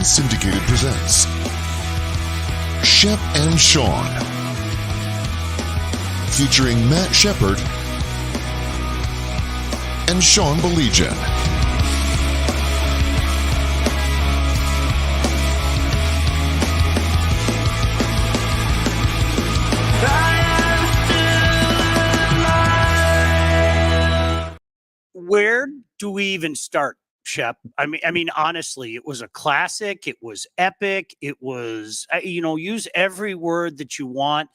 Syndicated presents Shep and Sean, featuring Matt Shepard and Sean Belegian. Where do we even start, Shep? I mean, honestly, it was a classic. It was epic. It was, use every word that you want.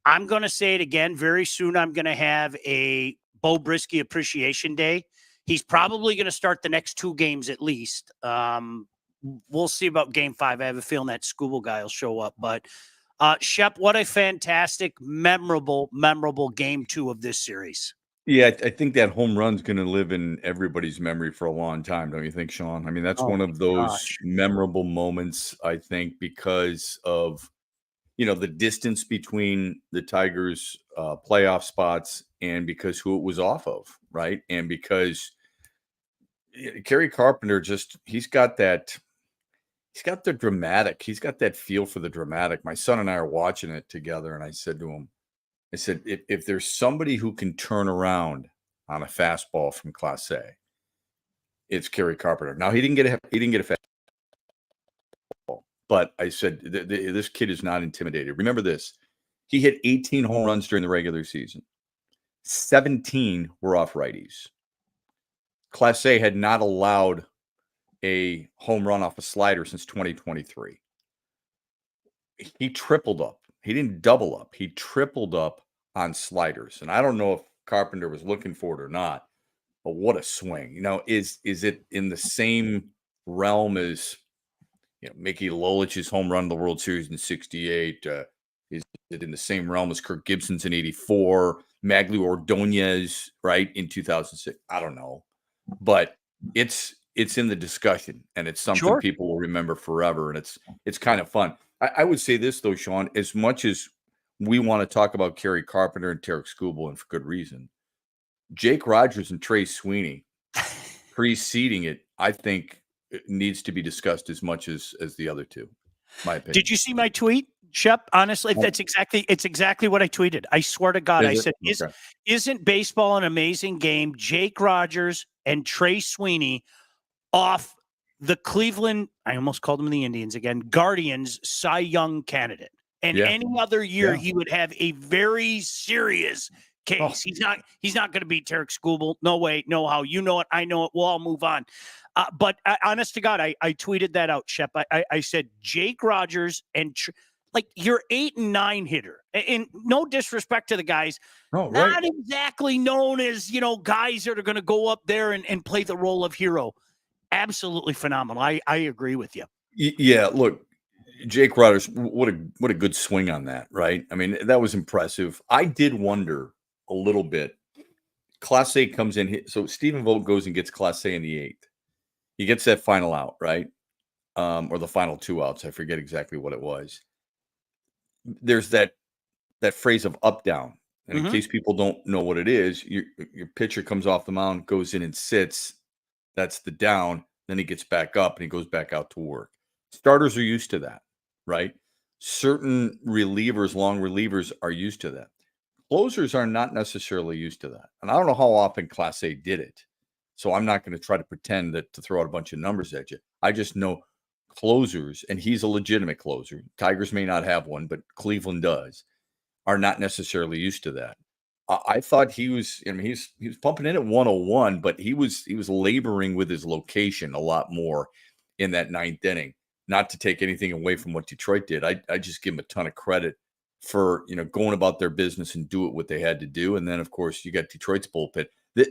I'm going to say it again. Very soon, I'm going to have a Bo Brisky Appreciation Day. He's probably going to start the next two games at least. We'll see about game 5. I have a feeling that Scooble guy will show up. But, Shep, what a fantastic, memorable game 2 of this series. Yeah, I think that home run's going to live in everybody's memory for a long time, don't you think, Sean? I mean, that's one of those memorable moments, I think, because of, the distance between the Tigers' playoff spots and because who it was off of, right? And because Kerry Carpenter he's got the dramatic. He's got that feel for the dramatic. My son and I are watching it together, and I said to him, if there's somebody who can turn around on a fastball from Class A, it's Kerry Carpenter. Now he didn't get a fastball, but I said this kid is not intimidated. Remember this: he hit 18 home runs during the regular season. 17 were off righties. Class A had not allowed a home run off a slider since 2023. He tripled up. He didn't double up. He tripled up on sliders. And I don't know if Carpenter was looking for it or not, but what a swing. Is it in the same realm as, Mickey Lolich's home run in the World Series in 68? Is it in the same realm as Kirk Gibson's in 84? Magglio Ordonez, right, in 2006? I don't know. But it's in the discussion, and it's something people will remember forever, and it's kind of fun. I would say this, though, Sean, as much as we want to talk about Kerry Carpenter and Tarek Skubal, and for good reason, Jake Rogers and Trey Sweeney preceding it, I think, it needs to be discussed as much as the other two, my opinion. Did you see my tweet, Shep? Honestly, it's exactly what I tweeted. I swear to God, I said, isn't baseball an amazing game? Jake Rogers and Trey Sweeney off the Cleveland, I almost called them the Indians again, Guardians Cy Young candidate. And any other year, he would have a very serious case. He's not going to beat Tarek Skubal. No way, no how. You know it. I know it. We'll all move on. But honest to God, I tweeted that out, Shep. I said Jake Rogers and your 8 and 9 hitter. And no disrespect to the guys, not exactly known as guys that are going to go up there and play the role of hero. Absolutely phenomenal. I agree with you. Yeah, look, Jake Rogers, what a good swing on that, right? I mean, that was impressive. I did wonder a little bit. Class A comes in, so Stephen Vogt goes and gets Class A in the 8th. He gets that final out, right? Or the final 2 outs. I forget exactly what it was. There's that phrase of up down, and in case people don't know what it is, your pitcher comes off the mound, goes in and sits. That's the down. Then he gets back up and he goes back out to work. Starters are used to that, right? Certain relievers, long relievers, are used to that. Closers are not necessarily used to that. And I don't know how often Class A did it. So I'm not going to try to pretend to throw out a bunch of numbers at you. I just know closers, and he's a legitimate closer. Tigers may not have one, but Cleveland does, are not necessarily used to that. I thought he was pumping in at 101, but he was laboring with his location a lot more in that 9th inning. Not to take anything away from what Detroit did. I just give him a ton of credit for, going about their business and do what they had to do. And then, of course, you got Detroit's bullpen.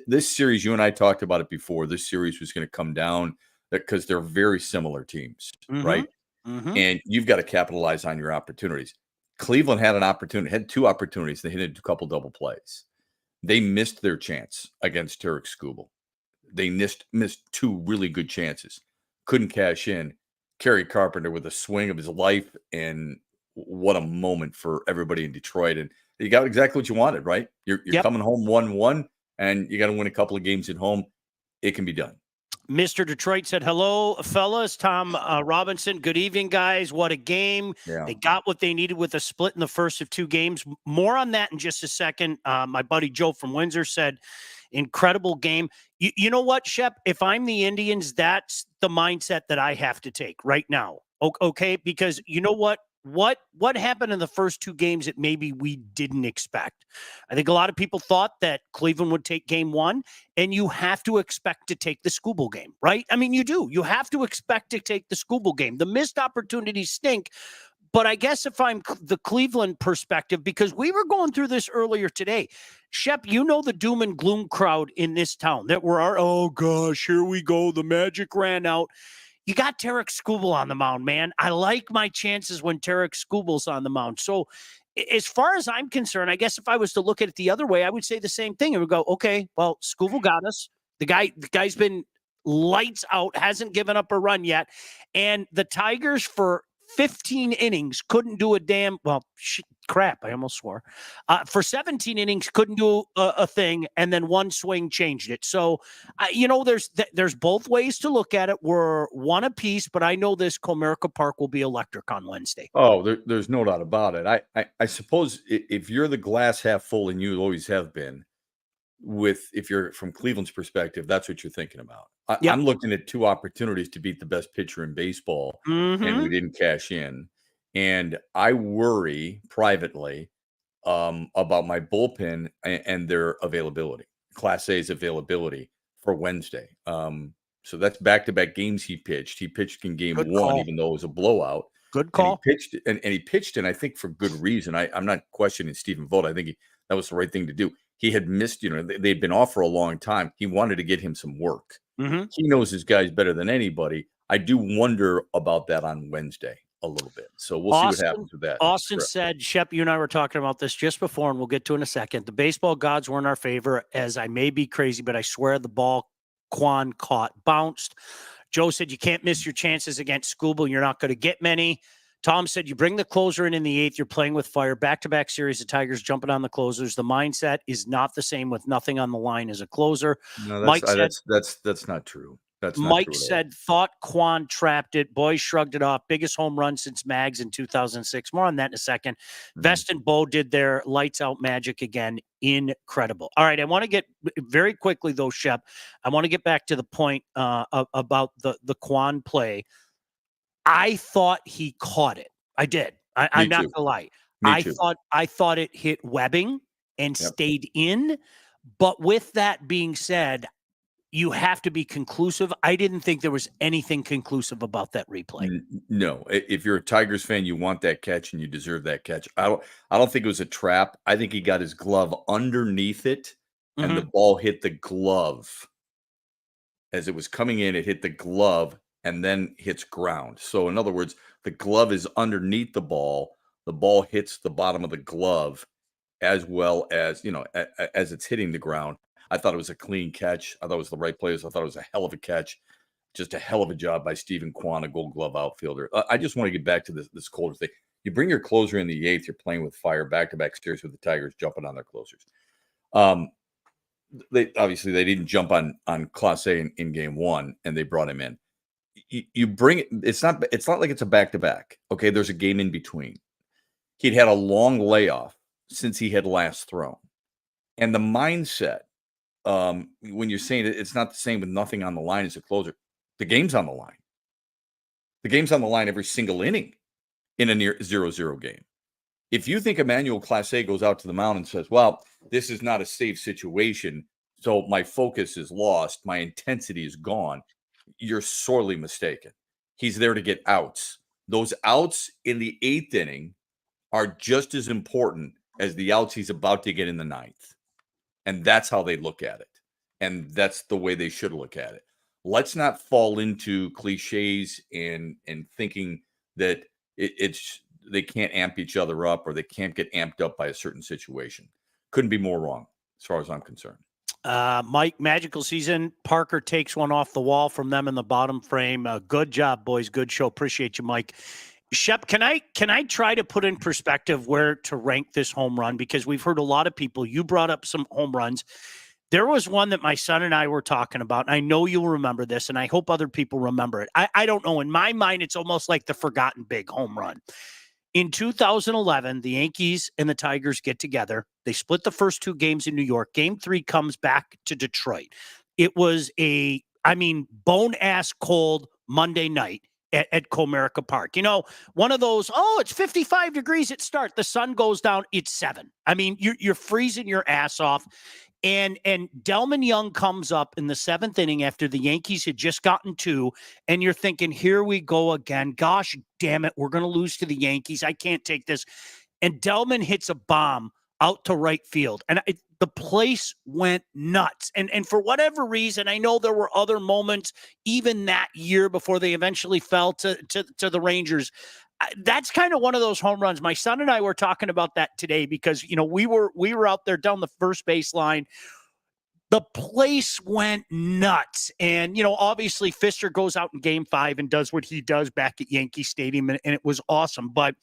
This series, you and I talked about it before, this series was going to come down because they're very similar teams, right? And you've got to capitalize on your opportunities. Cleveland had had 2 opportunities. They hit a couple double plays. They missed their chance against Tarek Skubal. They missed 2 really good chances. Couldn't cash in. Kerry Carpenter with a swing of his life, and what a moment for everybody in Detroit. And you got exactly what you wanted, right? You're coming home 1-1, and you got to win a couple of games at home. It can be done. Mr. Detroit said, hello, fellas. Tom Robinson, good evening, guys. What a game. Yeah. They got what they needed with a split in the first of 2 games. More on that in just a second. My buddy Joe from Windsor said, incredible game. You know what, Shep? If I'm the Indians, that's the mindset that I have to take right now. Okay? Because you know what? What happened in the first 2 games that maybe we didn't expect? I think a lot of people thought that Cleveland would take game 1, and you have to expect to take the Skubal game, right? I mean, you do. You have to expect to take the Skubal game. The missed opportunities stink, but I guess if I'm the Cleveland perspective, because we were going through this earlier today, Shep, you know the doom and gloom crowd in this town that were, oh gosh, here we go. The magic ran out. You got Tarek Skubal on the mound, man. I like my chances when Tarek Skubal's on the mound. So as far as I'm concerned, I guess if I was to look at it the other way, I would say the same thing. I would go, okay, well, Skubal got us. The guy's been lights out, hasn't given up a run yet. And the Tigers for 15 innings couldn't do a damn, well, crap, I almost swore. For 17 innings, couldn't do a thing, and then one swing changed it. So, there's both ways to look at it. We're one apiece, but I know this Comerica Park will be electric on Wednesday. Oh, there's no doubt about it. I suppose if you're the glass half full, and you always have been, if you're from Cleveland's perspective, that's what you're thinking about. Yep. I'm looking at 2 opportunities to beat the best pitcher in baseball, and we didn't cash in. And I worry privately about my bullpen and their availability, Class A's availability for Wednesday. So that's back-to-back games he pitched. He pitched in game 1, even though it was a blowout. Good call. And he pitched, and I think for good reason. I'm not questioning Stephen Vogt. I think that was the right thing to do. He had missed, they'd been off for a long time. He wanted to get him some work. He knows his guys better than anybody. I do wonder about that on Wednesday a little bit. So we'll see what happens with that. Austin said, Shep, you and I were talking about this just before, and we'll get to it in a second. The baseball gods were in our favor, as I may be crazy, but I swear the ball Quan caught bounced. Joe said, you can't miss your chances against Skubal. You're not going to get many. Tom said, you bring the closer in the 8th, you're playing with fire. Back-to-back series, the Tigers jumping on the closers. The mindset is not the same with nothing on the line as a closer. No, Mike said, that's not true. That's not Mike true said, thought Quan trapped it. Boys shrugged it off. Biggest home run since Mags in 2006. More on that in a second. Vest and Bo did their lights out magic again. Incredible. All right. I want to get very quickly, though, Shep. I want to get back to the point about the Quan play. I thought he caught it. I did. I'm not gonna lie. I thought it hit webbing and stayed in. But with that being said, you have to be conclusive. I didn't think there was anything conclusive about that replay. No, if you're a Tigers fan, you want that catch and you deserve that catch. I don't think it was a trap. I think he got his glove underneath it, and the ball hit the glove as it was coming in. It hit the glove and then hits ground. So in other words, the glove is underneath the ball. The ball hits the bottom of the glove as well as, as it's hitting the ground. I thought it was a clean catch. I thought it was the right players. I thought it was a hell of a catch. Just a hell of a job by Stephen Quan, a Gold Glove outfielder. I just want to get back to this colder thing. You bring your closer in the 8th, you're playing with fire, back-to-back series with the Tigers jumping on their closers. They didn't jump on Class A in game 1, and they brought him in. You bring it. It's not like it's a back-to-back. Okay, there's a game in between. He'd had a long layoff since he had last thrown, and the mindset when you're saying it's not the same with nothing on the line as a closer. The game's on the line. The game's on the line every single inning in a near 0-0 game. If you think Emmanuel Class A goes out to the mound and says, well, this is not a safe situation, so my focus is lost, my intensity is gone, you're sorely mistaken. He's there to get outs. Those outs in the 8th inning are just as important as the outs he's about to get in the 9th. And that's how they look at it. And that's the way they should look at it. Let's not fall into cliches and thinking that they can't amp each other up or they can't get amped up by a certain situation. Couldn't be more wrong as far as I'm concerned. Mike, magical season. Parker takes one off the wall from them in the bottom frame. Good job, boys. Good show. Appreciate you, Mike. Shep, can I try to put in perspective where to rank this home run? Because we've heard a lot of people. You brought up some home runs. There was one that my son and I were talking about, and I know you'll remember this, and I hope other people remember it. I don't know. In my mind, it's almost like the forgotten big home run. In 2011, the Yankees and the Tigers get together. They split the first 2 games in New York. Game 3 comes back to Detroit. It was bone-ass cold Monday night at Comerica Park. One of those, it's 55 degrees at start. The sun goes down, it's 7. I mean, you're freezing your ass off. And Delman Young comes up in the 7th inning after the Yankees had just gotten 2, and you're thinking, here we go again. Gosh damn it, we're going to lose to the Yankees. I can't take this. And Delman hits a bomb out to right field, and the place went nuts. And for whatever reason, I know there were other moments even that year before they eventually fell to the Rangers. That's kind of one of those home runs. My son and I were talking about that today because, we were out there down the first baseline. The place went nuts. And, obviously Fister goes out in game 5 and does what he does back at Yankee Stadium. And it was awesome. But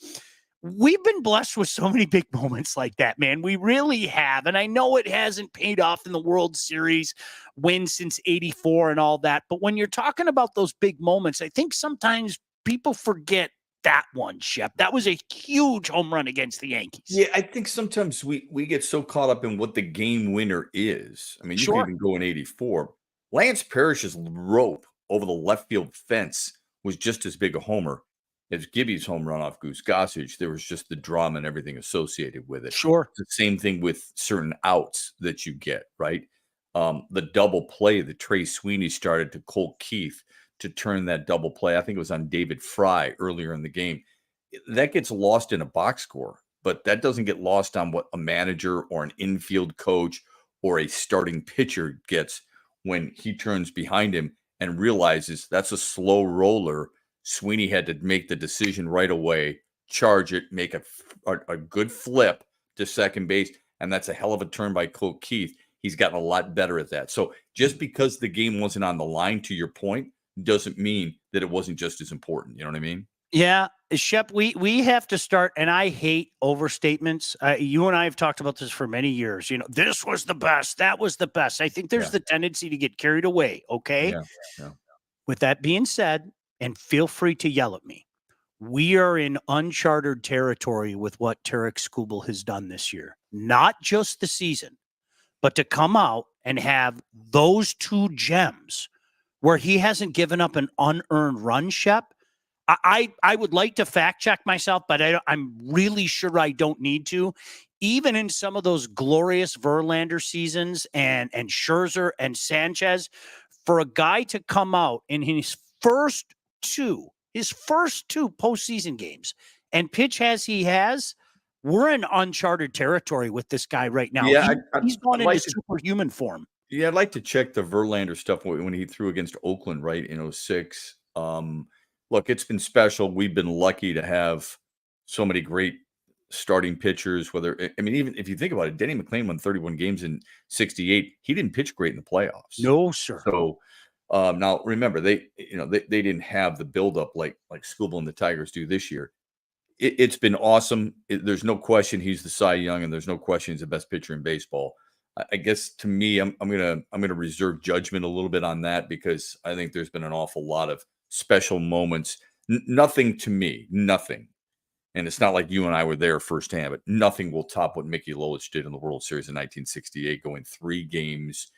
we've been blessed with so many big moments like that, man. We really have. And I know it hasn't paid off in the World Series win since 84 and all that. But when you're talking about those big moments, I think sometimes people forget that one, Shep. That was a huge home run against the Yankees. Yeah, I think sometimes we get so caught up in what the game winner is. I mean, you can even go in 84. Lance Parrish's rope over the left field fence was just as big a homer as Gibby's home run off Goose Gossage. There was just the drama and everything associated with it. Sure. It's the same thing with certain outs that you get, right? The double play that Trey Sweeney started to Colt Keith to turn that double play. I think it was on David Fry earlier in the game. That gets lost in a box score, but that doesn't get lost on what a manager or an infield coach or a starting pitcher gets when he turns behind him and realizes that's a slow roller. Sweeney had to make the decision right away, charge it, make a good flip to second base, and that's a hell of a turn by Colt Keith. He's gotten a lot better at that. So just because the game wasn't on the line, to your point, doesn't mean that it wasn't just as important. You know what I mean? Yeah, Shep, we have to start, and I hate overstatements. You and I have talked about this for many years. This was the best, that was the best. I think there's the tendency to get carried away, okay? Yeah. With that being said, and feel free to yell at me, we are in uncharted territory with what Tarek Skubal has done this year. Not just the season, but to come out and have those 2 gems where he hasn't given up an unearned run, Shep. I would like to fact check myself, but I'm really sure I don't need to. Even in some of those glorious Verlander seasons and Scherzer and Sanchez, for a guy to come out in his first two postseason games and pitch as he has, we're in uncharted territory with this guy right now. Yeah, he's gone into superhuman form. Yeah, I'd like to check the Verlander stuff when he threw against Oakland, right, in 06. Look, it's been special. We've been lucky to have so many great starting pitchers. Even if you think about it, Denny McLain won 31 games in 68. He didn't pitch great in the playoffs. No, sir. So now remember, they didn't have the buildup like Skubal and the Tigers do this year. It's been awesome. There's no question he's the Cy Young, and there's no question he's the best pitcher in baseball. I guess to me, I'm gonna reserve judgment a little bit on that because I think there's been an awful lot of special moments. Nothing to me, nothing. And it's not like you and I were there firsthand, but nothing will top what Mickey Lolich did in the World Series in 1968, going 3 games,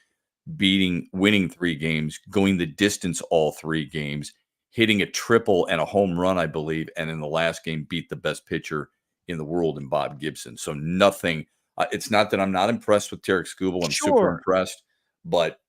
winning 3 games, going the distance all 3 games, hitting a triple and a home run, I believe, and in the last game beat the best pitcher in the world in Bob Gibson. So nothing. It's not that I'm not impressed with Tarek Skubal. I'm super impressed, but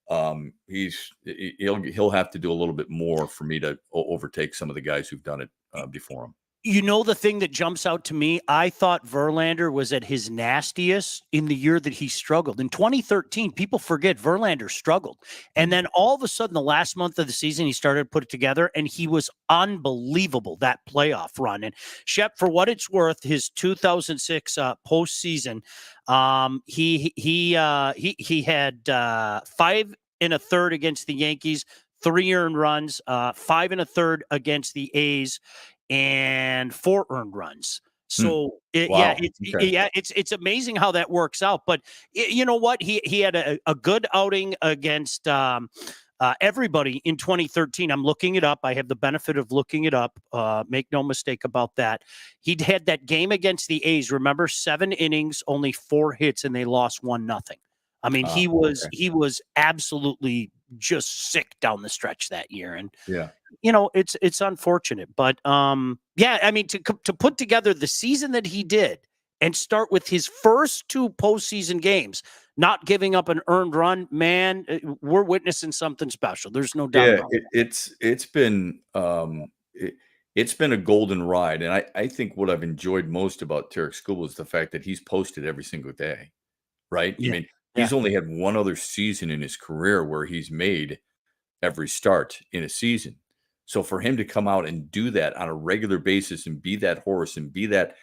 he'll have to do a little bit more for me to overtake some of the guys who've done it before him. The thing that jumps out to me, I thought Verlander was at his nastiest in the year that he struggled. In 2013, people forget Verlander struggled. And then all of a sudden, the last month of the season, he started to put it together, and he was unbelievable, that playoff run. And Shep, for what it's worth, his 2006 postseason, he had 5 1/3 against the Yankees, 3 earned runs, 5 1/3 against the A's, and 4 earned runs. So Wow. Okay. it's amazing how that works out. But you know what? He had a good outing against everybody in 2013. I'm looking it up. I have the benefit of looking it up. Make no mistake about that. He had that game against the A's. Remember, 7 innings, only 4 hits, and they lost 1-0. I mean, he was absolutely just sick down the stretch that year, and Yeah. it's unfortunate, but yeah, I mean, to put together the season that he did and start with his first 2 postseason games, not giving up an earned run, man, we're witnessing something special. There's no doubt Yeah, about it. it's been a golden ride, and I think what I've enjoyed most about Tarek Skubal is the fact that he's posted every single day, right? I Yeah, mean, yeah, he's only had one other season in his career where he's made every start in a season. So for him to come out and do that on a regular basis and be that horse and be that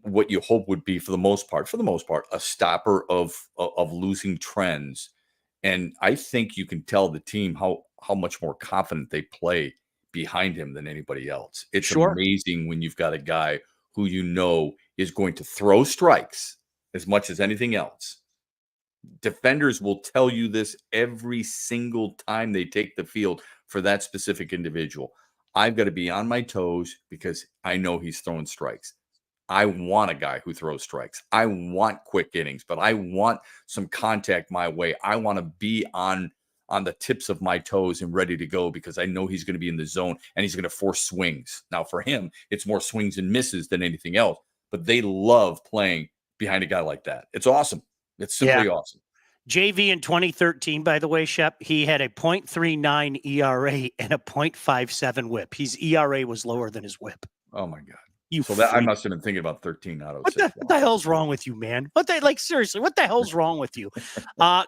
what you hope would be for the most part, a stopper of losing trends. And I think you can tell the team how much more confident they play behind him than anybody else. It's sure. amazing when you've got a guy who is going to throw strikes as much as anything else. Defenders will tell you this every single time they take the field for that specific individual. I've got to be on my toes because I know he's throwing strikes. I want a guy who throws strikes. I want quick innings, but I want some contact my way. I want to be on the tips of my toes and ready to go because I know he's going to be in the zone and he's going to force swings. Now for him, it's more swings and misses than anything else, but they love playing behind a guy like that. It's awesome. It's simply awesome. JV in 2013, by the way, Shep, he had a .39 ERA and a .57 WHIP. His ERA was lower than his WHIP. Oh my God. You So that I freak. must have been thinking about 13 out of What 6. the hell's wrong with you, man? Seriously, what the hell's wrong with you?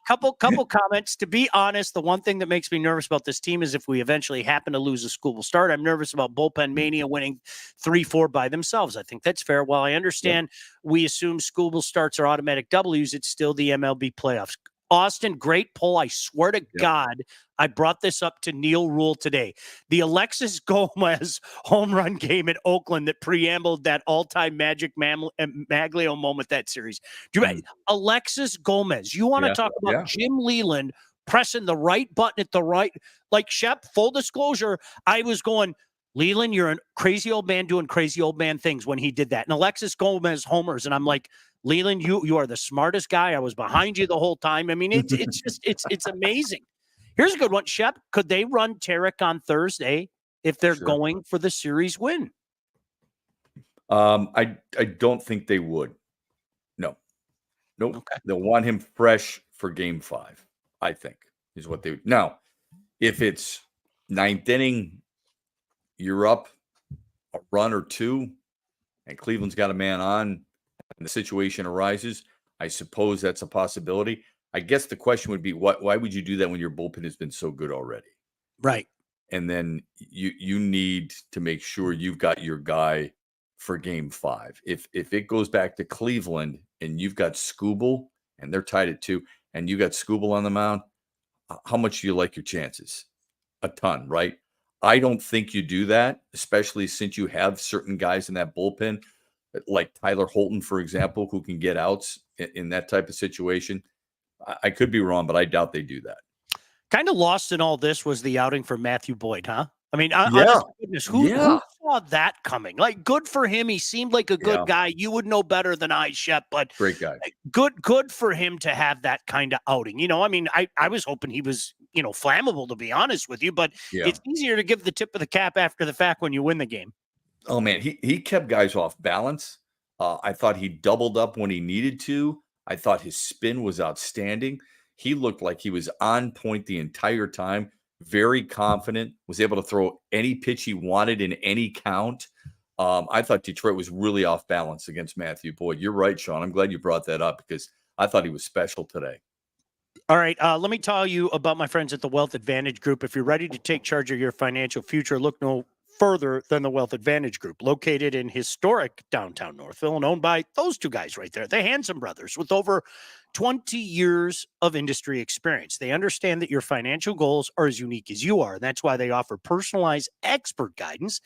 Couple comments. To be honest, the one thing that makes me nervous about this team is if we eventually happen to lose a school start, I'm nervous about bullpen mania winning 3-4 by themselves. I think that's fair. While I understand we assume school starts are automatic W's, it's still the MLB playoffs. Austin, great poll. I swear to God, I brought this up to Neil Rule today. The Alexis Gomez home run game at Oakland that preambled that all-time Magic Maglio moment that series. Alexis Gomez, you want to talk about Jim Leland pressing the right button at the right, like Shep, full disclosure, I was going, Leland, you're a crazy old man doing crazy old man things when he did that. And Alexis Gomez homers, and I'm like, Leland, you are the smartest guy. I was behind you the whole time. I mean, it's amazing. Here's a good one, Shep. Could they run Tarek on Thursday if they're going for the series win? I don't think they would. No. Nope. Okay. They'll want him fresh for game 5, I think, is what they would. Now, if it's 9th inning, you're up a run or 2, and Cleveland's got a man on, and the situation arises, I suppose that's a possibility. I guess the question would be, why would you do that when your bullpen has been so good already? Right. And then you need to make sure you've got your guy for game 5. If it goes back to Cleveland and you've got Skubal and they're tied at 2 and you got Skubal on the mound, how much do you like your chances? A ton, right? I don't think you do that, especially since you have certain guys in that bullpen, like Tyler Holton, for example, who can get outs in that type of situation. I could be wrong, but I doubt they do that. Kind of lost in all this was the outing for Matthew Boyd, huh? I mean, honest to goodness, who saw that coming? Like, good for him. He seemed like a good guy. You would know better than I, Shep, but great guy. Good for him to have that kind of outing. I mean, I was hoping he was, flammable, to be honest with you, but it's easier to give the tip of the cap after the fact when you win the game. Oh man, he kept guys off balance. I thought he doubled up when he needed to. I thought his spin was outstanding. He looked like he was on point the entire time, very confident, was able to throw any pitch he wanted in any count. I thought Detroit was really off balance against Matthew Boyd. You're right, Sean. I'm glad you brought that up because I thought he was special today. All right, let me tell you about my friends at the Wealth Advantage Group. If you're ready to take charge of your financial future, look no further than the Wealth Advantage Group, located in historic downtown Northville and owned by those two guys right there, the Handsome Brothers, with over 20 years of industry experience. They understand that your financial goals are as unique as you are. And that's why they offer personalized expert guidance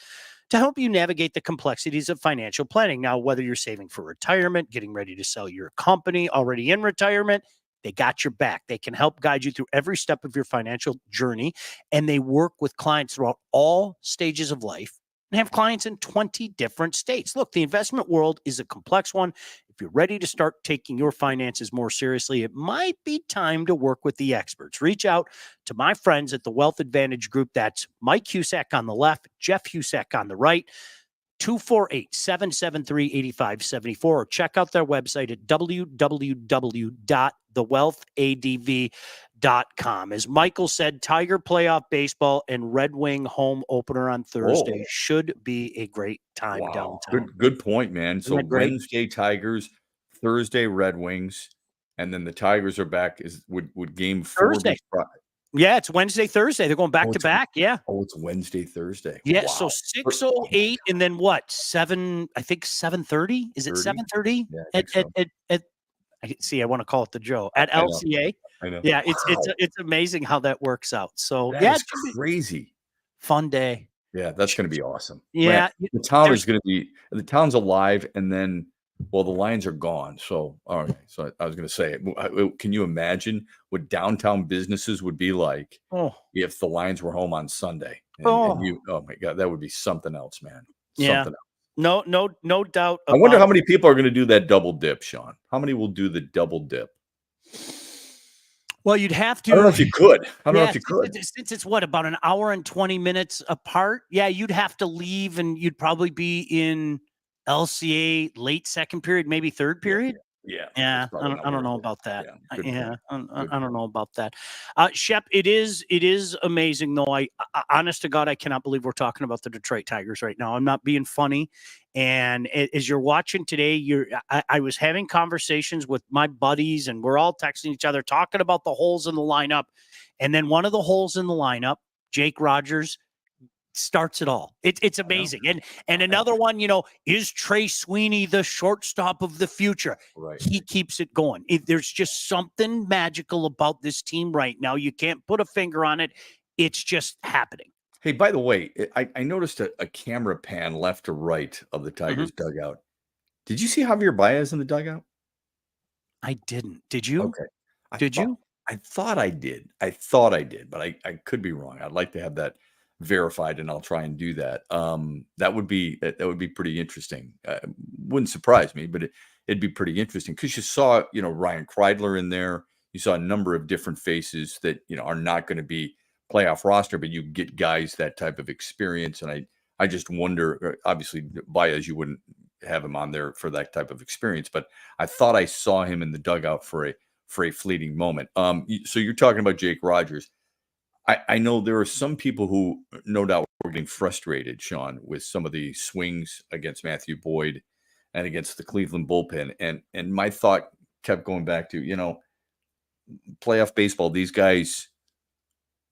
to help you navigate the complexities of financial planning. Now, whether you're saving for retirement, getting ready to sell your company, already in retirement, they got your back. They can help guide you through every step of your financial journey, and they work with clients throughout all stages of life and have clients in 20 different states. Look, the investment world is a complex one. If you're ready to start taking your finances more seriously, it might be time to work with the experts. Reach out to my friends at the Wealth Advantage Group. That's Mike Husak on the left, Jeff Husak on the right. 248-773-8574, or check out their website at www.thewealthadv.com. As Michael said, Tiger playoff baseball and Red Wing home opener on Thursday should be a great time downtown. Good point, man. Isn't So that great? Wednesday Tigers, Thursday Red Wings, and then the Tigers are back. Would game 4 Thursday. be Friday? Yeah, it's Wednesday, Thursday. They're going back to back. Yeah. Oh, it's Wednesday, Thursday. Yeah. Wow. So 6:08 and then what? 7:30? Is it 7:30? Yeah, I think so. I want to call it the Joe at LCA. I know. Yeah, it's amazing how that works out. So That's crazy. Fun day. Yeah, that's going to be awesome. Yeah, man, the town's alive, and then the Lions are gone. So all right. So I was going to say, can you imagine what downtown businesses would be like if the Lions were home on Sunday? And oh my God, that would be something else, man. Something else. No doubt. I wonder how many people are going to do that double dip, Sean. How many will do the double dip? Well, you'd have to. I don't know if you could. Since it's about an hour and 20 minutes apart. Yeah, you'd have to leave, and you'd probably be in LCA late second period, maybe third period. Yeah. I don't know about that. I don't know about that. Shep, it is amazing though. I honest to God, I cannot believe we're talking about the Detroit Tigers right now. I'm not being funny. And as you're watching today, I was having conversations with my buddies, and we're all texting each other, talking about the holes in the lineup. And then one of the holes in the lineup, Jake Rogers, starts it all. It's amazing. And another one, is Trey Sweeney the shortstop of the future? Right. He keeps it going. There's just something magical about this team right now. You can't put a finger on it. It's just happening. Hey, by the way, I noticed a camera pan left to right of the Tigers dugout. Did you see Javier Baez in the dugout? I didn't. Did you? Okay. Did you? I thought I did, but I could be wrong. I'd like to have that verified, and I'll try and do that. That would be pretty interesting. Wouldn't surprise me, but it'd be pretty interesting because you saw, Ryan Kreidler in there. You saw a number of different faces that, are not going to be playoff roster, but you get guys that type of experience. And I just wonder, obviously Baez, you wouldn't have him on there for that type of experience, but I thought I saw him in the dugout for a fleeting moment. So you're talking about Jake Rogers. I know there are some people who no doubt were getting frustrated, Sean, with some of the swings against Matthew Boyd and against the Cleveland bullpen. And my thought kept going back to, playoff baseball, these guys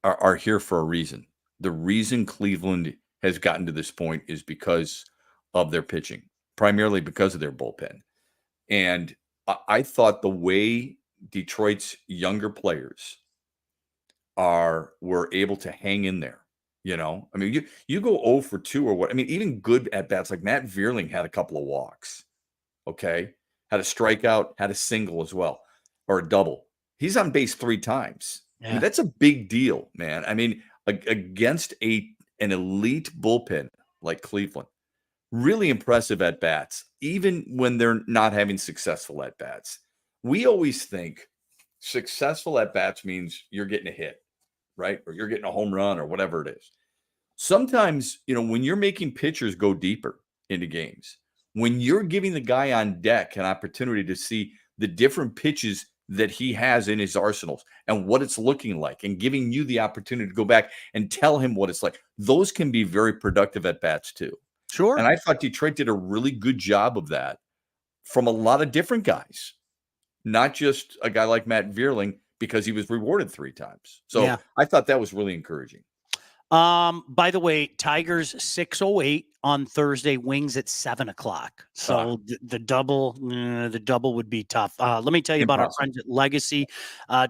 are here for a reason. The reason Cleveland has gotten to this point is because of their pitching, primarily because of their bullpen. And I thought the way Detroit's younger players were able to hang in there. I mean, you go 0 for 2 or what? I mean, even good at bats like Matt Vierling had a couple of walks. Okay. Had a strikeout, had a single as well, or a double. He's on base 3 times. Yeah. I mean, that's a big deal, man. I mean, against an elite bullpen like Cleveland, really impressive at bats, even when they're not having successful at bats. We always think successful at bats means you're getting a hit, right? Or you're getting a home run or whatever it is. Sometimes, when you're making pitchers go deeper into games, when you're giving the guy on deck an opportunity to see the different pitches that he has in his arsenals and what it's looking like, and giving you the opportunity to go back and tell him what it's like, those can be very productive at bats too. Sure. And I thought Detroit did a really good job of that from a lot of different guys, not just a guy like Matt Vierling, because he was rewarded 3 times. So yeah. I thought that was really encouraging. By the way, Tigers 6:08 on Thursday, Wings at 7:00. So the double would be tough. Let me tell you about our friends at Legacy.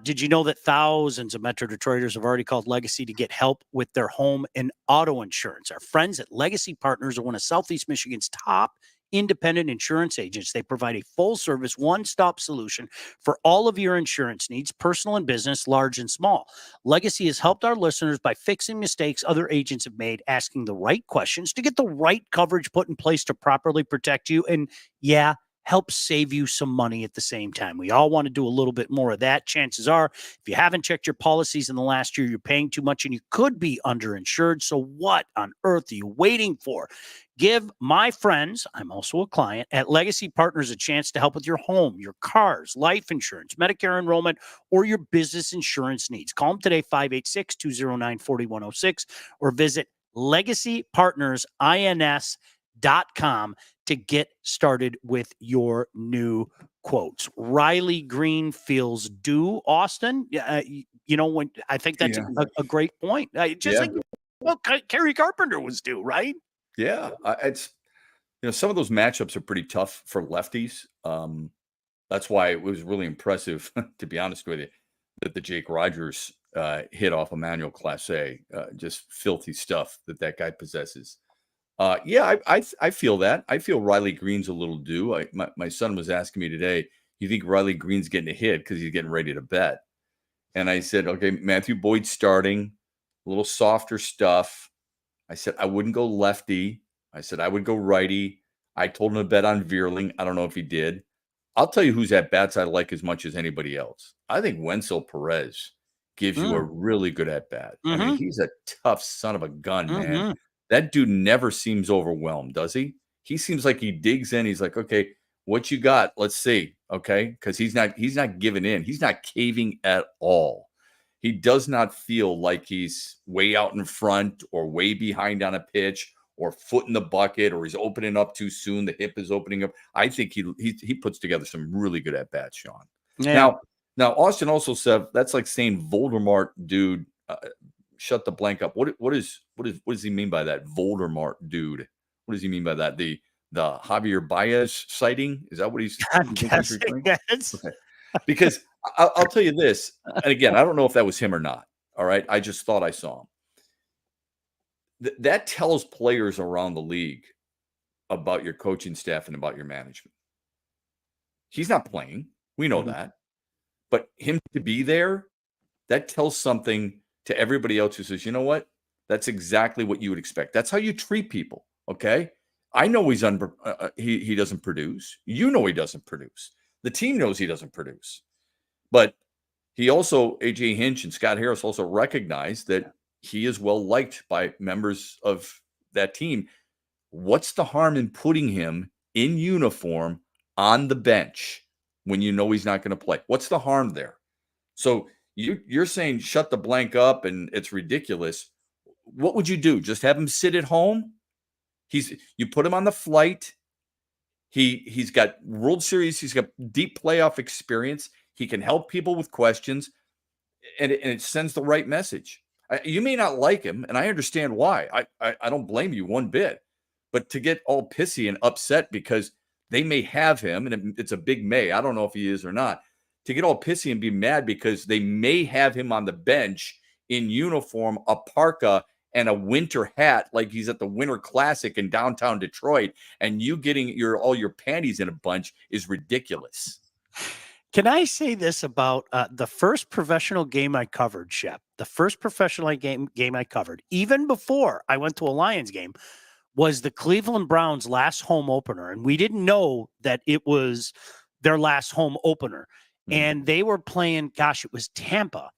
Did you know that thousands of Metro Detroiters have already called Legacy to get help with their home and auto insurance? Our friends at Legacy Partners are one of Southeast Michigan's top independent insurance agents. They provide a full service, one-stop solution for all of your insurance needs, personal and business, large and small. Legacy has helped our listeners by fixing mistakes other agents have made, asking the right questions to get the right coverage put in place to properly protect you. And yeah, help save you some money at the same time. We all want to do a little bit more of that. Chances are, if you haven't checked your policies in the last year, you're paying too much and you could be underinsured. So what on earth are you waiting for? Give my friends, I'm also a client, at Legacy Partners a chance to help with your home, your cars, life insurance, Medicare enrollment, or your business insurance needs. Call them today, 586-209-4106, or visit legacypartnersins.com to get started with your new quotes. Riley Green feels due, Austin. When I think that's a great point. Kerry Carpenter was due, right? Yeah, it's some of those matchups are pretty tough for lefties. That's why it was really impressive, to be honest with you, that the Jake Rogers hit off Emmanuel Clase. Just filthy stuff that guy possesses. I feel that. I feel Riley Green's a little due. My son was asking me today, you think Riley Green's getting a hit because he's getting ready to bet? And I said, okay, Matthew Boyd's starting, a little softer stuff. I said, I wouldn't go lefty. I said, I would go righty. I told him to bet on Veerling. I don't know if he did. I'll tell you who's at bats I like as much as anybody else. I think Wenzel Perez gives you a really good at bat. I mean, he's a tough son of a gun, man. That dude never seems overwhelmed, does he? He seems like he digs in. He's like, okay, what you got? Let's see. Okay. Because he's not giving in. He's not caving at all. He does not feel like he's way out in front or way behind on a pitch or foot in the bucket or he's opening up too soon. The hip is opening up. I think he puts together some really good at bats, Sean. Yeah. Now Austin also said that's like saying Voldemort, dude. Shut the blank up. What does he mean by that? Voldemort, dude. What does he mean by that? The Javier Baez sighting? Is that what he's referring? Yes. Okay. Because I'll tell you this, and again, I don't know if that was him or not. All right. I just thought I saw him. That tells players around the league about your coaching staff and about your management. He's not playing. We know that. But him to be there, that tells something to everybody else who says, you know what? That's exactly what you would expect. That's how you treat people. Okay. I know he doesn't produce. You know he doesn't produce. The team knows he doesn't produce. But he also, AJ Hinch and Scott Harris also recognize that he is well liked by members of that team. What's the harm in putting him in uniform on the bench when you know he's not going to play? What's the harm there? So you're saying shut the blank up and it's ridiculous. What would you do? Just have him sit at home? You put him on the flight. He's got World Series. He's got deep playoff experience. He can help people with questions, and it sends the right message. You may not like him, and I understand why. I don't blame you one bit. But to get all pissy and upset because they may have him, and it's a big may. I don't know if he is or not. To get all pissy and be mad because they may have him on the bench in uniform, a parka, and a winter hat like he's at the Winter Classic in downtown Detroit, and you getting all your panties in a bunch is ridiculous. Can I say this about the first professional game I covered, Shep? The first professional game I covered, even before I went to a Lions game, was the Cleveland Browns' last home opener. And we didn't know that it was their last home opener. And they were playing, it was Tampa.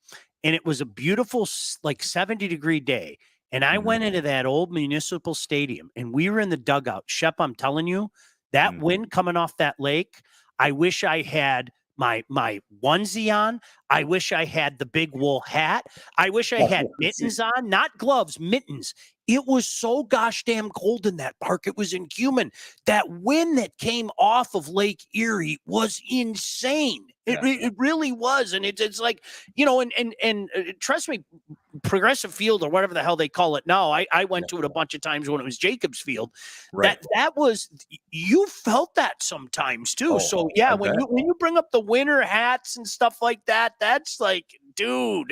And it was a beautiful, 70-degree day. And I went into that old municipal stadium, and we were in the dugout. Shep, I'm telling you, that wind coming off that lake, I wish I had my onesie on. I wish I had the big wool hat. I wish I had mittens on, not gloves, mittens. It was so gosh damn cold in that park. It was inhuman. That wind that came off of Lake Erie was insane. It really was. And it's like, and trust me, Progressive Field or whatever the hell they call it now. I went to it a bunch of times when it was Jacobs Field. Right. That was, you felt that sometimes too. Oh, So yeah, I when bet. you bring up the winter hats and stuff like that, that's like, dude,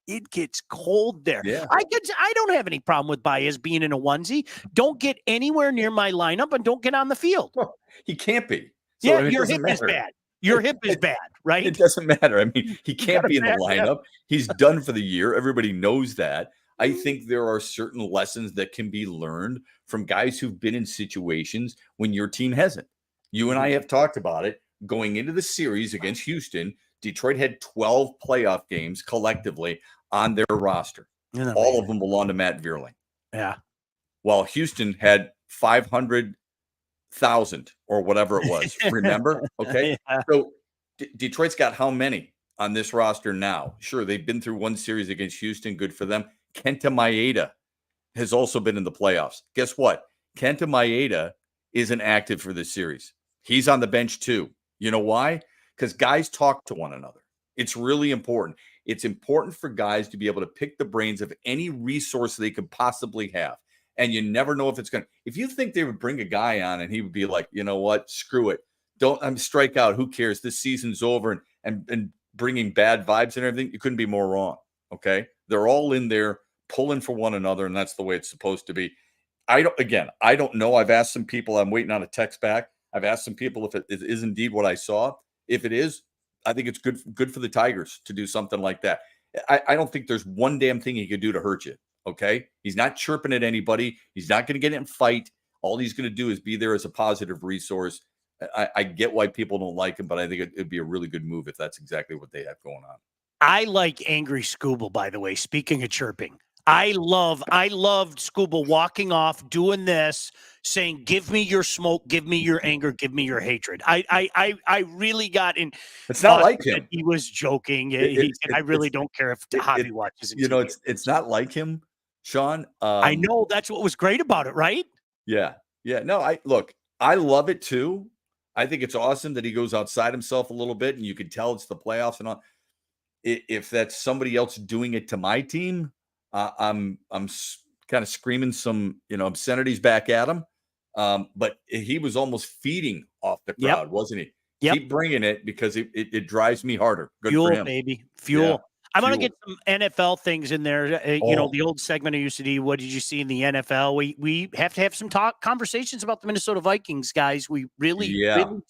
it gets cold there. Yeah. I don't have any problem with Baez being in a onesie. Don't get anywhere near my lineup and don't get on the field. Well, he can't be. So Yeah, I mean, it your doesn't hip is matter. bad. Your hip is bad, right? It doesn't matter. I mean, he You can't got a be in the bad hip. lineup. He's done for the year. Everybody knows that. I Mm-hmm. think there are certain lessons that can be learned from guys who've been in situations when your team hasn't. You and I have talked about it. Going into the series against Houston, Detroit had 12 playoff games collectively on their roster. All of them belong to Matt Vierling. Yeah. While Houston had 500,000 or whatever it was. Remember? Okay. Yeah. So Detroit's got how many on this roster now? Sure, they've been through one series against Houston. Good for them. Kenta Maeda has also been in the playoffs. Guess what? Kenta Maeda isn't active for this series. He's on the bench too. You know why? Because guys talk to one another. It's really important. It's important for guys to be able to pick the brains of any resource they could possibly have. And you never know if it's going to. If you think they would bring a guy on and he would be like, you know what? Screw it. Don't strike out. Who cares? This season's over, and bringing bad vibes and everything. You couldn't be more wrong. Okay, they're all in there pulling for one another, and that's the way it's supposed to be. I don't know. I've asked some people. I'm waiting on a text back. I've asked some people if it is indeed what I saw. If it is, I think it's good for the Tigers to do something like that. I don't think there's one damn thing he could do to hurt you. Okay, he's not chirping at anybody. He's not going to get in a fight. All he's going to do is be there as a positive resource. I get why people don't like him, but I think it'd be a really good move if that's exactly what they have going on. I like Angry Scooble, by the way. Speaking of chirping, I loved Scooble walking off, doing this, saying, "Give me your smoke, give me your anger, give me your hatred." I really got in. It's not like him. He was joking. He said, "I really don't care if Javi watches it." You know, it's not like him, Sean. I know, that's what was great about it, right? Yeah. No, I love it too. I think it's awesome that he goes outside himself a little bit, and you can tell it's the playoffs and all. If that's somebody else doing it to my team, I'm kind of screaming some obscenities back at him. But he was almost feeding off the crowd, wasn't he? Yep. Keep bringing it because it drives me harder. Good Fuel, for him, baby. Fuel. Yeah. I'm going to get some NFL things in there. The old segment I used to do, what did you see in the NFL? We have to have some conversations about the Minnesota Vikings, guys. We really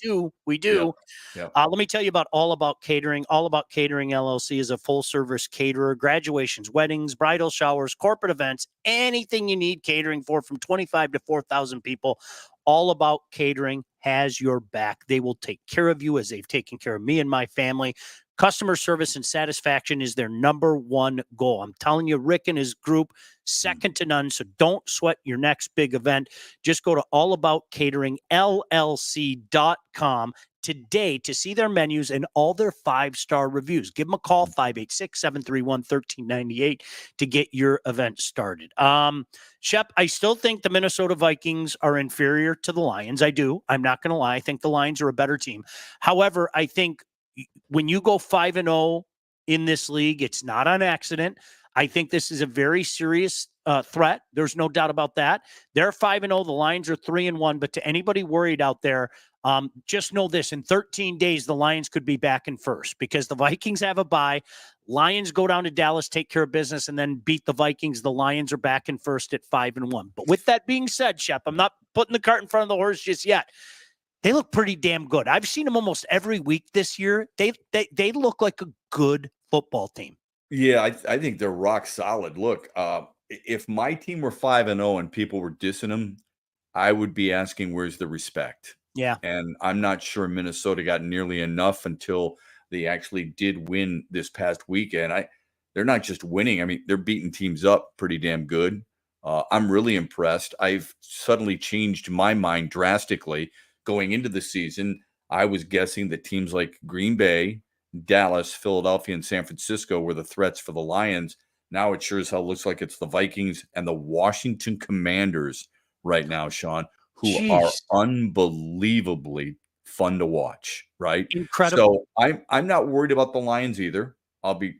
do. We do. Yep. Let me tell you about All About Catering. All About Catering LLC is a full-service caterer. Graduations, weddings, bridal showers, corporate events, anything you need catering for, from 25 to 4,000 people. All About Catering has your back. They will take care of you as they've taken care of me and my family. Customer service and satisfaction is their number one goal. I'm telling you, Rick and his group, second to none. So don't sweat your next big event. Just go to allaboutcateringllc.com today to see their menus and all their 5-star reviews. Give them a call, 586-731-1398 to get your event started. Shep, I still think the Minnesota Vikings are inferior to the Lions. I do. I'm not going to lie. I think the Lions are a better team. However, I think when you go 5-0 in this league, it's not on accident. I think this is a very serious threat. There's no doubt about that. They're 5-0. The Lions are 3-1. But to anybody worried out there, just know this: in 13 days, the Lions could be back in first because the Vikings have a bye. Lions go down to Dallas, take care of business, and then beat the Vikings. The Lions are back in first at 5-1. But with that being said, Shep, I'm not putting the cart in front of the horse just yet. They look pretty damn good. I've seen them almost every week this year. They look like a good football team. Yeah, I think they're rock solid. Look, if my team were 5-0 and people were dissing them, I would be asking, where's the respect? Yeah. And I'm not sure Minnesota got nearly enough until they actually did win this past weekend. They're not just winning. I mean, they're beating teams up pretty damn good. I'm really impressed. I've suddenly changed my mind drastically. Going into the season, I was guessing that teams like Green Bay, Dallas, Philadelphia, and San Francisco were the threats for the Lions. Now it sure as hell looks like it's the Vikings and the Washington Commanders right now, Sean, who are unbelievably fun to watch, right? Incredible. So I'm not worried about the Lions either. I'll be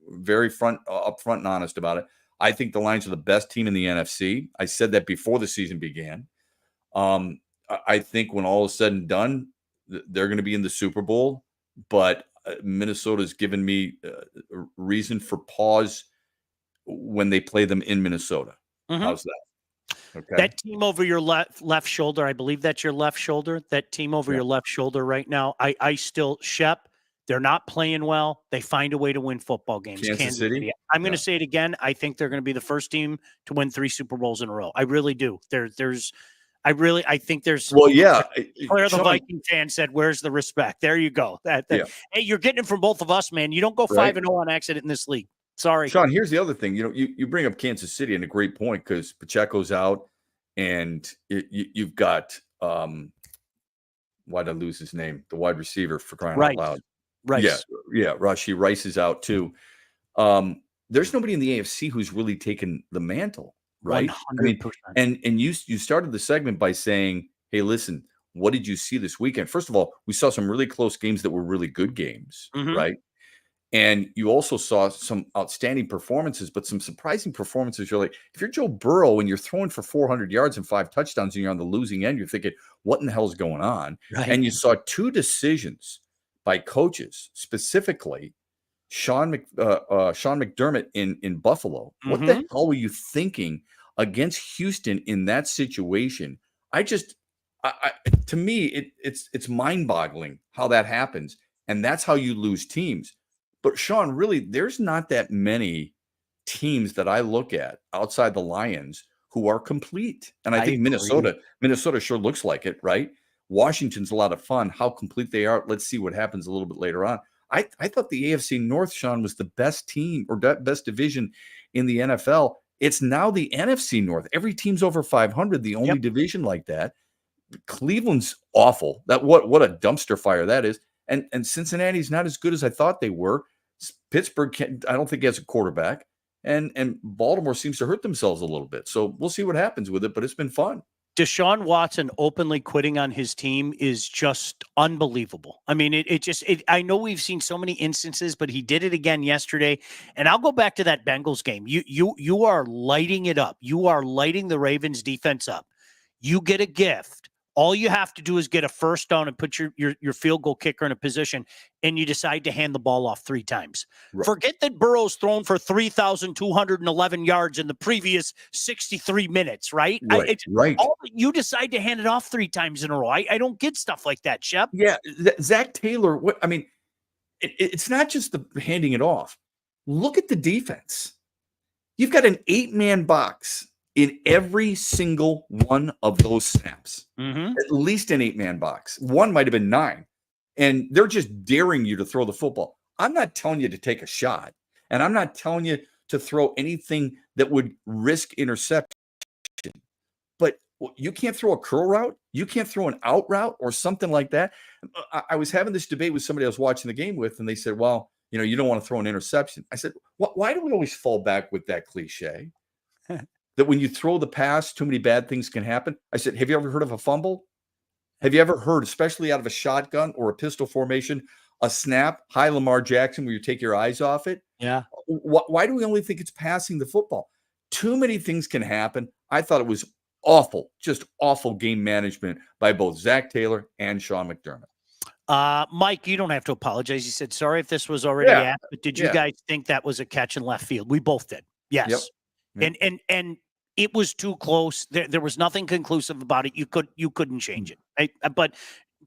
very upfront and honest about it. I think the Lions are the best team in the NFC. I said that before the season began. I think when all is said and done, they're going to be in the Super Bowl. But Minnesota's given me a reason for pause when they play them in Minnesota. Mm-hmm. How's that? Okay. That team over your left shoulder, I believe that's your left shoulder. That team over your left shoulder right now. I still, Shep, they're not playing well. They find a way to win football games. Kansas City. I'm going to say it again. I think they're going to be the first team to win 3 Super Bowls in a row. I really do. I think there's. Well, yeah. Claire, the Viking fan, said, "Where's the respect?" There you go. Hey, you're getting it from both of us, man. You don't go 5-0 on accident in this league. Sorry, Sean. Here's the other thing. You bring up Kansas City, and a great point, because Pacheco's out, and you've got why did I lose his name? The wide receiver, for crying out loud. Rice. Yeah. Rice is out too. There's nobody in the AFC who's really taken the mantle, right? 100%. And you started the segment by saying, "Hey, listen, what did you see this weekend?" First of all, we saw some really close games that were really good games, right? And you also saw some outstanding performances, but some surprising performances. You're like, if you're Joe Burrow and you're throwing for 400 yards and 5 touchdowns and you're on the losing end, you're thinking, what in the hell is going on? Right. And you saw 2 decisions by coaches, specifically Sean McDermott in Buffalo. What the hell were you thinking against Houston in that situation? To me, it's mind-boggling how that happens, and that's how you lose teams. But Sean, really, there's not that many teams that I look at outside the Lions who are complete. And I think Minnesota sure looks like it, right? Washington's a lot of fun. How complete they are. Let's see what happens a little bit later on. I thought the AFC North, Sean, was the best team or best division in the NFL. It's now the NFC North. Every team's over 500, the only division like that. Cleveland's awful. What a dumpster fire that is. And Cincinnati's not as good as I thought they were. Pittsburgh, I don't think has a quarterback. And Baltimore seems to hurt themselves a little bit. So we'll see what happens with it, but it's been fun. Deshaun Watson openly quitting on his team is just unbelievable. I mean, I know we've seen so many instances, but he did it again yesterday. And I'll go back to that Bengals game. You are lighting it up. You are lighting the Ravens defense up. You get a gift. All you have to do is get a first down and put your field goal kicker in a position, and you decide to hand the ball off 3 times. Right. Forget that Burrow's thrown for 3,211 yards in the previous 63 minutes, right? Right. You decide to hand it off 3 times in a row. I don't get stuff like that, Shep. Yeah, Zach Taylor, it's not just the handing it off. Look at the defense. You've got an 8-man box in every single one of those snaps. At least an 8-man box. One might have been 9. And they're just daring you to throw the football. I'm not telling you to take a shot. And I'm not telling you to throw anything that would risk interception. But you can't throw a curl route. You can't throw an out route or something like that. I was having this debate with somebody I was watching the game with, and they said, well, you don't want to throw an interception. I said, why do we always fall back with that cliche? That when you throw the pass, too many bad things can happen. I said, have you ever heard of a fumble? Have you ever heard, especially out of a shotgun or a pistol formation, a snap, high Lamar Jackson, where you take your eyes off it? Yeah. Why do we only think it's passing the football? Too many things can happen. I thought it was awful, just awful game management by both Zach Taylor and Sean McDermott. Mike, you don't have to apologize. You said, sorry if this was already asked, but did you guys think that was a catch in left field? We both did. Yes. Yep. And it was too close. There was nothing conclusive about it. You couldn't change it. Right? But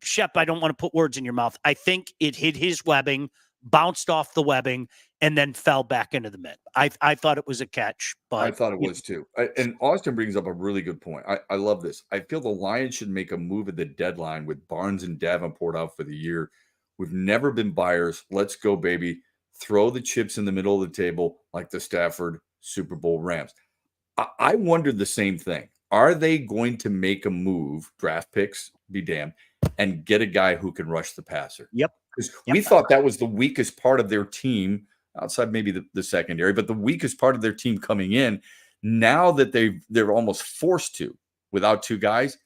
Shep, I don't want to put words in your mouth. I think it hit his webbing, bounced off the webbing, and then fell back into the mid. I thought it was a catch, but I thought it was too. And Austin brings up a really good point. I love this. I feel the Lions should make a move at the deadline with Barnes and Davenport out for the year. We've never been buyers. Let's go, baby. Throw the chips in the middle of the table like the Stafford Super Bowl Rams. I wondered the same thing. Are they going to make a move, draft picks, be damned, and get a guy who can rush the passer? Yep. Because we thought that was the weakest part of their team, outside maybe the secondary, but the weakest part of their team coming in. Now that they're almost forced to, without 2 guys,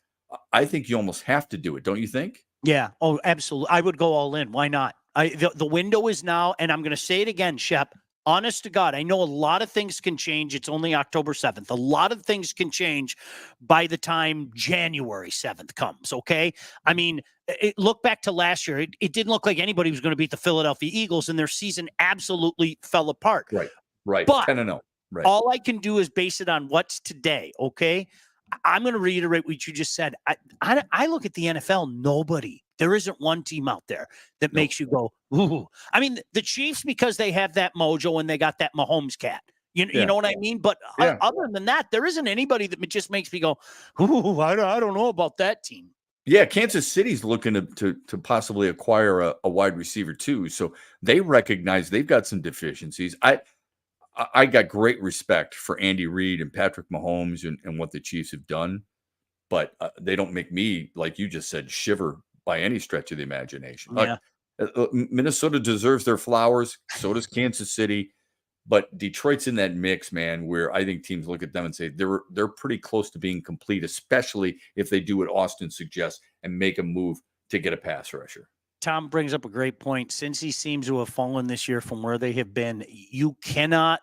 I think you almost have to do it, don't you think? Yeah. Oh, absolutely. I would go all in. Why not? The window is now, and I'm going to say it again, Shep. Honest to God, I know a lot of things can change. It's only October 7th. A lot of things can change by the time January 7th comes, okay? I mean, look back to last year. It didn't look like anybody was going to beat the Philadelphia Eagles, and their season absolutely fell apart. Right. But 10-0. Right. all I can do is base it on what's today, okay? I'm going to reiterate what you just said. I look at the NFL, there isn't one team out there that makes you go, ooh. I mean, the Chiefs, because they have that mojo and they got that Mahomes cat. You know what I mean? But other than that, there isn't anybody that just makes me go, ooh, I don't know about that team. Yeah, Kansas City's looking to possibly acquire a wide receiver too. So they recognize they've got some deficiencies. I got great respect for Andy Reid and Patrick Mahomes and what the Chiefs have done, but they don't make me, like you just said, shiver by any stretch of the imagination. Yeah. Minnesota deserves their flowers. So does Kansas City. But Detroit's in that mix, man, where I think teams look at them and say they're pretty close to being complete, especially if they do what Austin suggests and make a move to get a pass rusher. Tom brings up a great point. Since he seems to have fallen this year from where they have been, you cannot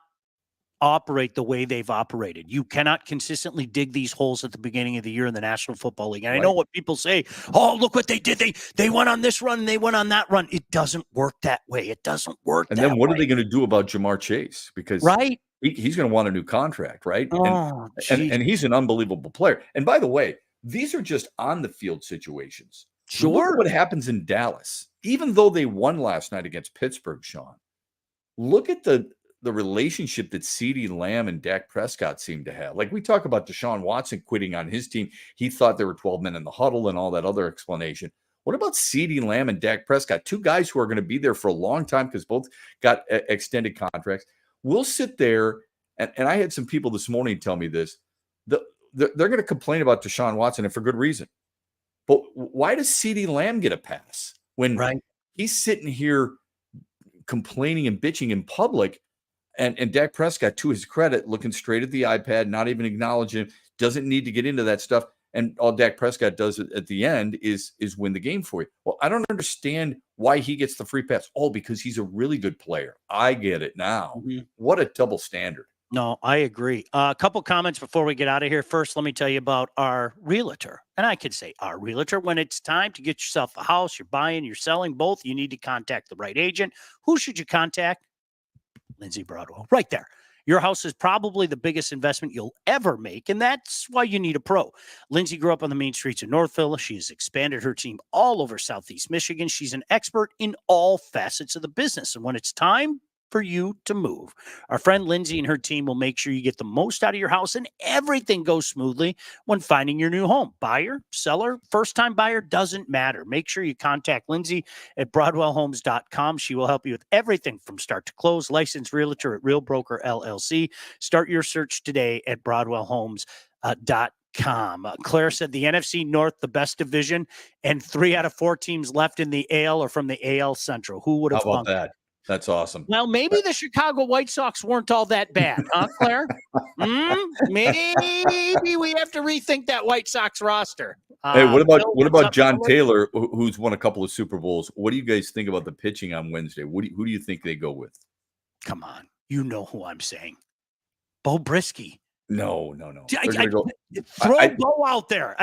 operate the way they've operated. You cannot consistently dig these holes at the beginning of the year in the National Football League. And I know what people say, oh, look what they did. They went on this run and they went on that run. It doesn't work that way. It doesn't work and then what are they going to do about Jamar Chase? Because he's going to want a new contract, right? And he's an unbelievable player. And by the way, these are just on the field situations. Sure. Look at what happens in Dallas. Even though they won last night against Pittsburgh, Sean, look at the relationship that CeeDee Lamb and Dak Prescott seem to have. Like we talk about Deshaun Watson quitting on his team. He thought there were 12 men in the huddle and all that other explanation. What about CeeDee Lamb and Dak Prescott? Two guys who are going to be there for a long time because both got extended contracts. We'll sit there, and I had some people this morning tell me this. They're going to complain about Deshaun Watson, and for good reason. But why does CeeDee Lamb get a pass when he's sitting here complaining and bitching in public? And Dak Prescott, to his credit, looking straight at the iPad, not even acknowledging, doesn't need to get into that stuff. And all Dak Prescott does at the end is win the game for you. Well, I don't understand why he gets the free pass. Oh, because he's a really good player. I get it now. What a double standard. No, I agree. A couple comments before we get out of here. First, let me tell you about our realtor. And I could say our realtor. When it's time to get yourself a house, you're buying, you're selling both, you need to contact the right agent. Who should you contact? Lindsay Broadwell, right there. Your house is probably the biggest investment you'll ever make, and that's why you need a pro. Lindsay grew up on the main streets of Northville. She has expanded her team all over Southeast Michigan. She's an expert in all facets of the business, and when it's time for you to move, our friend Lindsay and her team will make sure you get the most out of your house and everything goes smoothly when finding your new home. Buyer, seller, first-time buyer, doesn't matter. Make sure you contact Lindsay at BroadwellHomes.com. She will help you with everything from start to close. Licensed realtor at Real Broker LLC. Start your search today at BroadwellHomes.com. Claire said the NFC North, the best division, and 3 out of 4 teams left in the AL are from the AL Central. Who would have thought that? That's awesome. Well, maybe the Chicago White Sox weren't all that bad, huh, Claire? Maybe we have to rethink that White Sox roster. Hey, what about John Taylor, who's won a couple of Super Bowls? What do you guys think about the pitching on Wednesday? Who do you think they go with? Come on, you know who I'm saying. Bo Brisky. No. Throw Bo out there.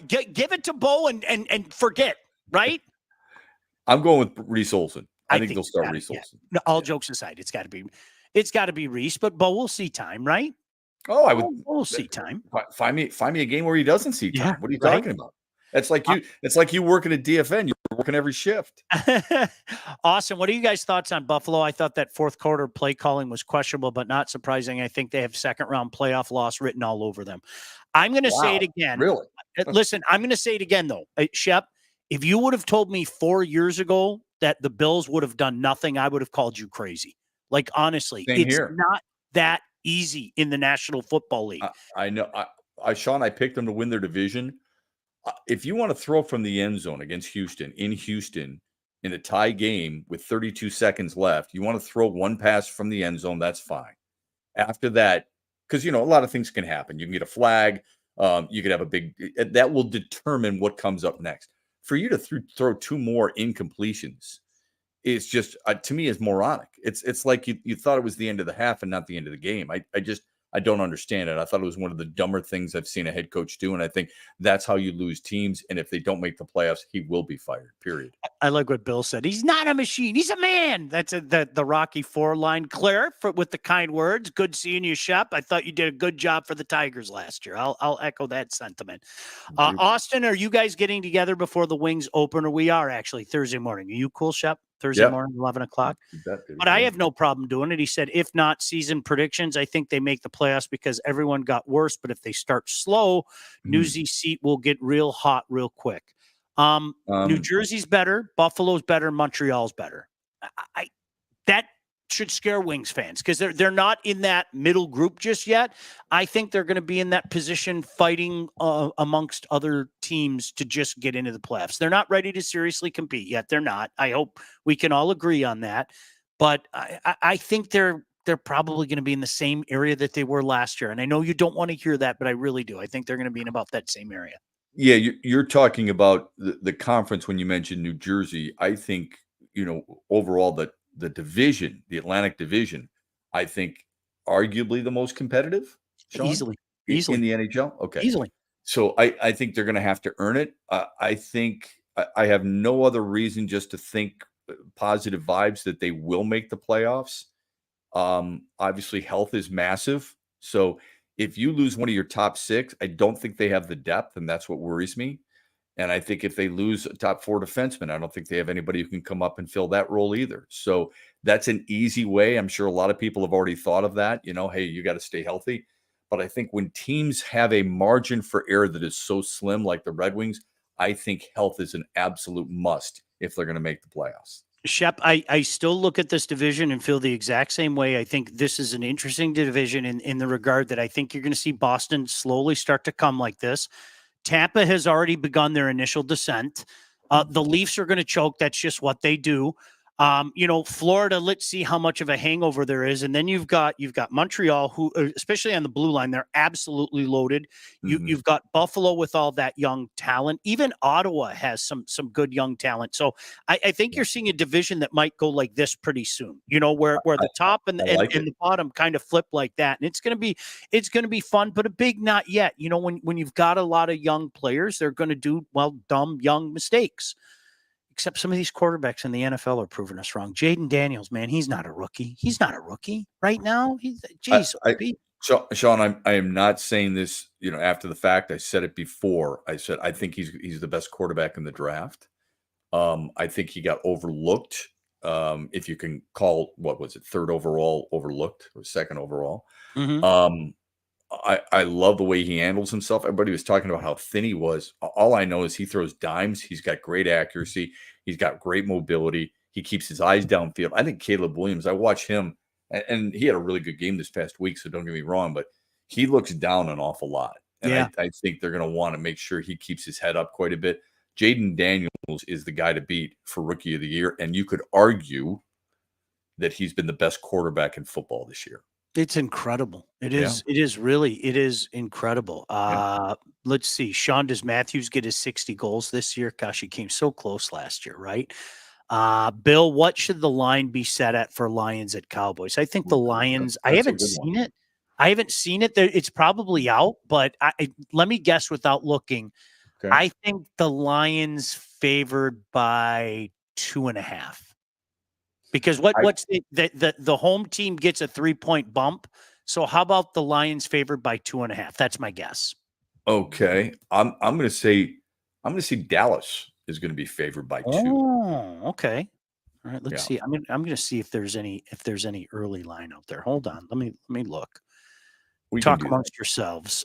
Give it to Bo and forget, right? I'm going with Reese Olson. I think they'll start Reese Olson. No, all jokes aside, it's got to be Reese, but Bo will see time, right? Oh, we'll see time. Find me a game where he doesn't see time. What are you talking about? It's like you working at DFN. You're working every shift. Awesome. What are you guys' thoughts on Buffalo? I thought that fourth quarter play calling was questionable, but not surprising. I think they have second round playoff loss written all over them. I'm going to say it again. Really? Listen, I'm going to say it again though. Shep, if you would have told me 4 years ago that the Bills would have done nothing, I would have called you crazy. Like, honestly, it's not that easy in the National Football League. I know. Sean, I picked them to win their division. If you want to throw from the end zone against Houston, in a tie game with 32 seconds left, you want to throw one pass from the end zone, that's fine. After that, because, a lot of things can happen. You can get a flag. You could have that will determine what comes up next. For you to throw 2 more incompletions is just to me is moronic. It's like you thought it was the end of the half and not the end of the game. I don't understand it. I thought it was one of the dumber things I've seen a head coach do, and I think that's how you lose teams. And if they don't make the playoffs, he will be fired. Period. I like what Bill said. He's not a machine. He's a man. That's the Rocky IV line. Claire, with the kind words. Good seeing you, Shep. I thought you did a good job for the Tigers last year. I'll echo that sentiment. Austin, are you guys getting together before the Wings open? Or we are actually Thursday morning. Are you cool, Shep? Thursday morning, 11 o'clock. But I have no problem doing it. He said, if not season predictions, I think they make the playoffs because everyone got worse. But if they start slow, Newsy seat will get real hot real quick. New Jersey's better, Buffalo's better, Montreal's better. That should scare Wings fans because they're not in that middle group just yet. I think they're going to be in that position fighting amongst other teams to just get into the playoffs. They're not ready to seriously compete yet. They're not. I hope we can all agree on that. But I think they're probably going to be in the same area that they were last year. And I know you don't want to hear that, but I really do. I think they're going to be in about that same area. Yeah, you're talking about the conference when you mentioned New Jersey. I think, overall the division, the Atlantic Division, I think arguably the most competitive, Sean, easily in the NHL. Okay. Easily. So I think they're going to have to earn it. I think I have no other reason just to think positive vibes that they will make the playoffs. Obviously health is massive. So if you lose one of your top 6, I don't think they have the depth, and that's what worries me. And I think if they lose a top 4 defenseman, I don't think they have anybody who can come up and fill that role either. So that's an easy way. I'm sure a lot of people have already thought of that. Hey, you got to stay healthy. But I think when teams have a margin for error that is so slim, like the Red Wings, I think health is an absolute must if they're going to make the playoffs. Shep, I still look at this division and feel the exact same way. I think this is an interesting division in the regard that I think you're going to see Boston slowly start to come like this. Tampa has already begun their initial descent. The Leafs are going to choke. That's just what they do. Florida, let's see how much of a hangover there is. And then you've got Montreal, who, especially on the blue line, they're absolutely loaded. You've got Buffalo with all that young talent. Even Ottawa has some good young talent. So I think you're seeing a division that might go like this pretty soon, where the top and the bottom kind of flip like that. And it's going to be fun, but a big not yet. When you've got a lot of young players, they're going to do, dumb young mistakes. Except some of these quarterbacks in the NFL are proving us wrong. Jaden Daniels, man, he's not a rookie. He's not a rookie right now. Sean, I am not saying this, after the fact. I said it before. I said I think he's the best quarterback in the draft. I think he got overlooked. If you can call, what was it, 3rd overall overlooked or 2nd overall. I love the way he handles himself. Everybody was talking about how thin he was. All I know is he throws dimes. He's got great accuracy. He's got great mobility. He keeps his eyes downfield. I think Caleb Williams, I watch him, and he had a really good game this past week, so don't get me wrong, but he looks down an awful lot. And I think they're going to want to make sure he keeps his head up quite a bit. Jaden Daniels is the guy to beat for Rookie of the Year, and you could argue that he's been the best quarterback in football this year. It's incredible. It is. Yeah. It is incredible. Let's see. Sean, does Matthews get his 60 goals this year? Gosh, he came so close last year, right? Bill, what should the line be set at for Lions at Cowboys? I think the Lions, I haven't seen it. It's probably out, but let me guess without looking. Okay. I think the Lions favored by 2.5. Because what's the home team gets a 3-point bump. So how about the Lions favored by 2.5? That's my guess. Okay. I'm going to say Dallas is going to be favored by 2. Oh, okay. All right. Let's see. I'm going to see if there's any early line out there. Hold on. Let me look. Talk amongst yourselves.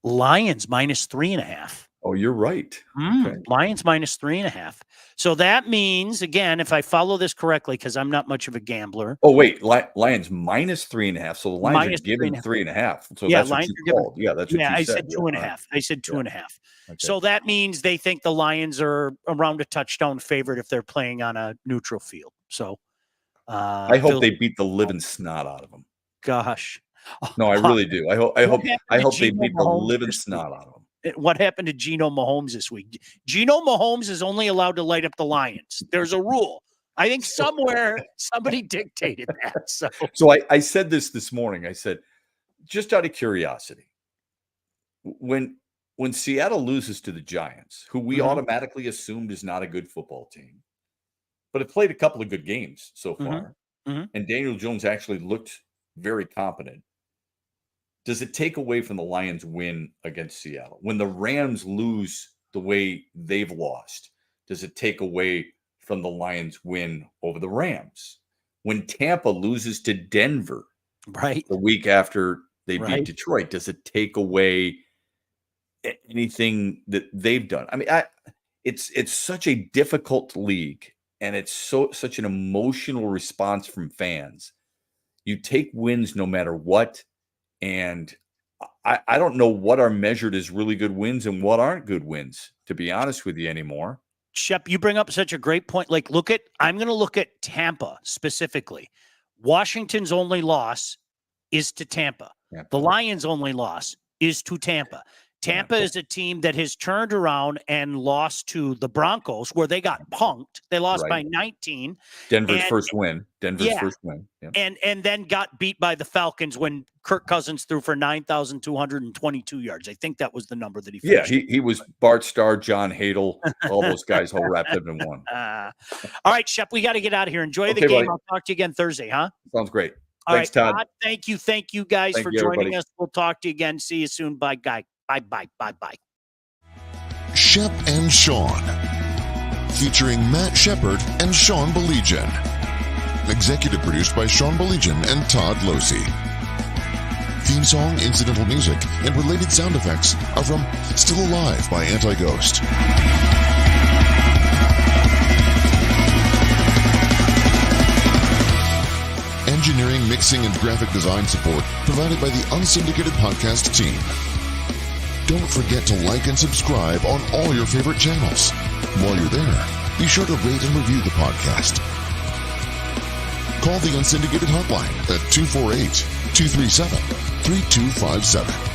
Lions minus 3.5. Oh, you're right. Okay. Lions minus 3.5. So that means, again, if I follow this correctly, because I'm not much of a gambler. Oh, wait. Lions minus 3.5. So the Lions are giving 3.5. So that's what you called. Yeah, that's what you said. I said 2.5. I said 2.5. Okay. So that means they think the Lions are around a touchdown favorite if they're playing on a neutral field. So I hope they beat the living snot out of them. Gosh. No, I really do. I hope they beat the living snot out of them. What happened to Geno Mahomes this week? Geno Mahomes is only allowed to light up the Lions. There's a rule. I think somewhere somebody dictated that. So I said this morning. I said, just out of curiosity, when Seattle loses to the Giants, who we automatically assumed is not a good football team, but it played a couple of good games so far, and Daniel Jones actually looked very competent. Does it take away from the Lions' win against Seattle? When the Rams lose the way they've lost, does it take away from the Lions' win over the Rams? When Tampa loses to Denver the week after they beat Detroit, does it take away anything that they've done? I mean, it's such a difficult league, and it's such an emotional response from fans. You take wins no matter what. And I don't know what are measured as really good wins and what aren't good wins, to be honest with you, anymore. Shep, you bring up such a great point. Like, I'm going to look at Tampa specifically. Washington's only loss is to Tampa. The Lions' only loss is to Tampa. Tampa is a team that has turned around and lost to the Broncos, where they got punked. They lost by 19. Denver's first win. Yep. And then got beat by the Falcons when Kirk Cousins threw for 9,222 yards. I think that was the number that he finished. Yeah, he was Bart Starr, John Hadel, all those guys all wrapped up in one. All right, Shep, we got to get out of here. Enjoy the game. Buddy. I'll talk to you again Thursday, huh? Sounds great. Thanks, Todd. Thank you guys for joining us. We'll talk to you again. See you soon. Bye, guy. Bye. Shep and Sean, featuring Matt Shepard and Sean Baligian. Executive produced by Sean Baligian and Todd Losey. Theme song, incidental music, and related sound effects are from Still Alive by Anti-Ghost. Engineering, mixing, and graphic design support provided by the Unsyndicated Podcast team. Don't forget to like and subscribe on all your favorite channels. While you're there, be sure to rate and review the podcast. Call the Unsyndicated hotline at 248-237-3257.